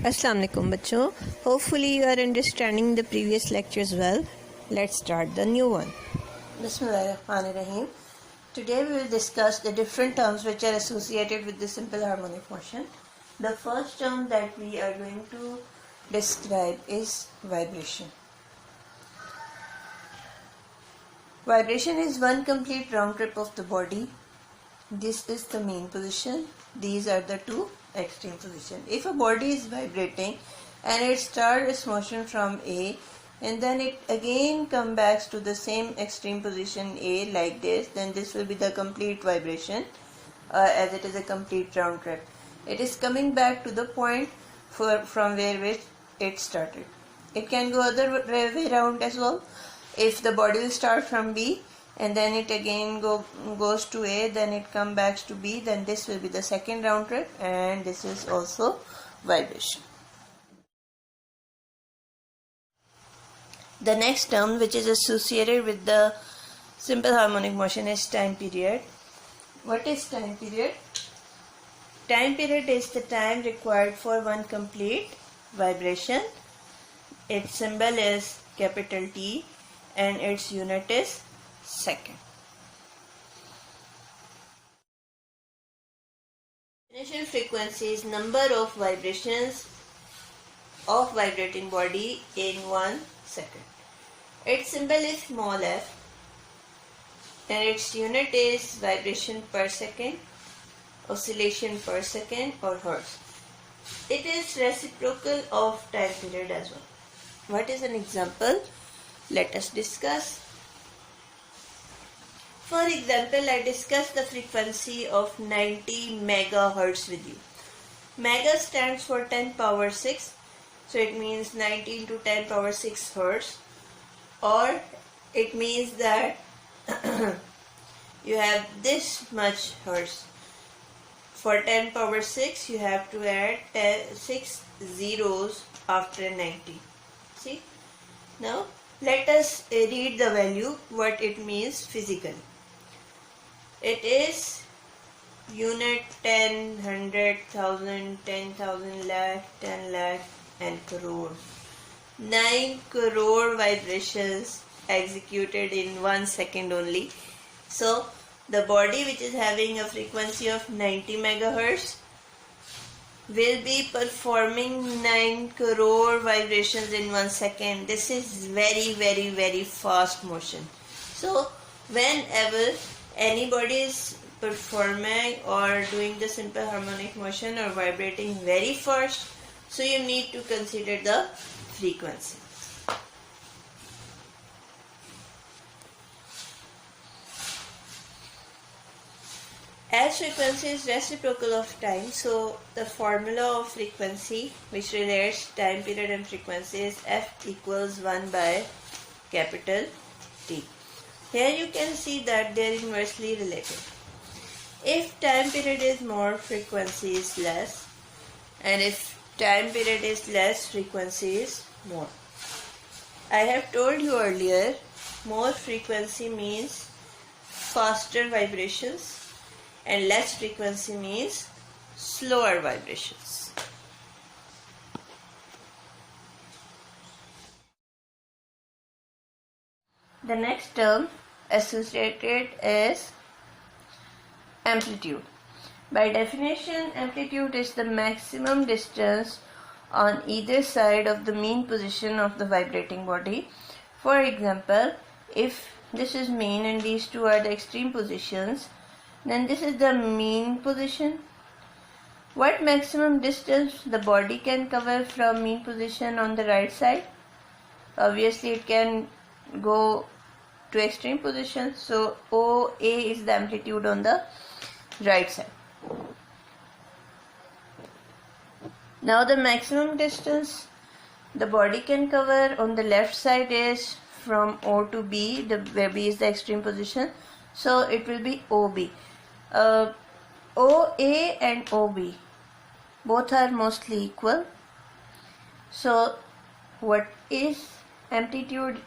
Assalamu alaikum bachcho. Hopefully you are understanding the previous lectures well. Let's start the new one. Bismillahirrahmanirrahim. Today we will discuss the different terms which are associated with the simple harmonic motion. The first term that we are going to describe is vibration. Vibration is one complete round trip of the body. This is the mean position. These are the two extreme positions. If a body is vibrating and it starts its motion from A and then it again comes back to the same extreme position A like this, then this will be the complete vibration as it is a complete round trip. It is coming back to the point from where it started. It can go other way around as well. If the body will start from B and then it again goes to A, then it comes back to B, then this will be the second round trip, and this is also vibration. The next term which is associated with the simple harmonic motion is time period. What is time period? Time period is the time required for one complete vibration. Its symbol is capital T and its unit is second. Initial frequency is number of vibrations of vibrating body in 1 second. Its symbol is small f and its unit is vibration per second, oscillation per second or hertz. It is reciprocal of time period as well. What is an example? Let us discuss. For example, I discuss the frequency of 90 megahertz with you. Mega stands for 10 power 6, so it means 90 into 10 power 6 hertz, or it means that you have this much hertz. For 10 power 6, you have to add 6 zeros after 90. See? Now, let us read the value, what it means physically. It is unit 10, 100, 1000, 10,000, lakh, 10 lakh and crore. 9 crore vibrations executed in 1 second only. So, the body which is having a frequency of 90 megahertz will be performing 9 crore vibrations in 1 second. This is very fast motion. So, whenever anybody is performing or doing the simple harmonic motion or vibrating very fast, so you need to consider the frequency. As frequency is reciprocal of time, so the formula of frequency which relates time period and frequency is F equals 1 by capital T. Here you can see that they are inversely related. If time period is more, frequency is less, and if time period is less, frequency is more. I have told you earlier, more frequency means faster vibrations and less frequency means slower vibrations. The next term associated is amplitude. By definition, amplitude is the maximum distance on either side of the mean position of the vibrating body. For example, if this is mean and these two are the extreme positions, then this is the mean position. What maximum distance the body can cover from mean position on the right side? Obviously it can go to extreme position, so OA is the amplitude on the right side. Now the maximum distance the body can cover on the left side is from O to B, where B is the extreme position, so it will be OB. OA and OB both are mostly equal. So what is amplitude?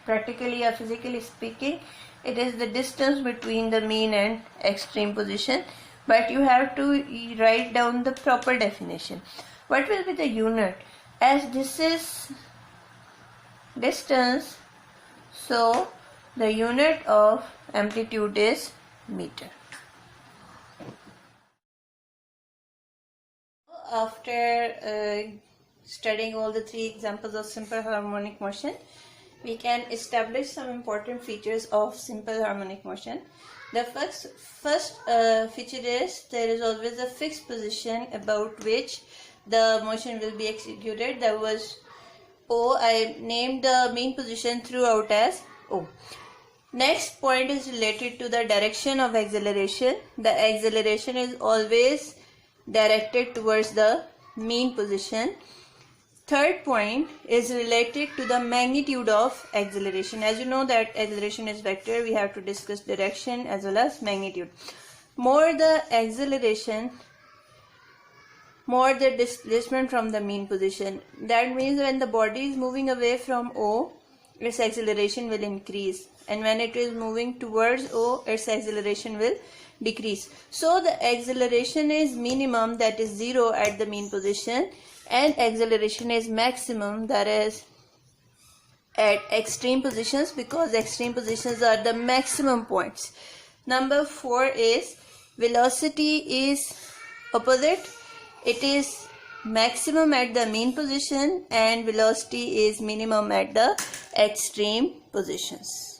Practically or physically speaking, it is the distance between the mean and extreme position, but you have to write down the proper definition. What will be the unit? As this is distance, so the unit of amplitude is meter. After studying all the 3 examples of simple harmonic motion, we can establish some important features of simple harmonic motion. The first feature is there is always a fixed position about which the motion will be executed. That was O. I named the mean position throughout as O. Next point is related to the direction of acceleration. The acceleration is always directed towards the mean position. Third point is related to the magnitude of acceleration. As you know that acceleration is vector, we have to discuss direction as well as magnitude. More the acceleration, more the displacement from the mean position. That means when the body is moving away from O, its acceleration will increase, and when it is moving towards O, its acceleration will decrease. So the acceleration is minimum, that is 0 at the mean position, and acceleration is maximum, that is at extreme positions, because extreme positions are the maximum points. Number 4 is velocity is opposite. It is maximum at the mean position and velocity is minimum at the extreme positions.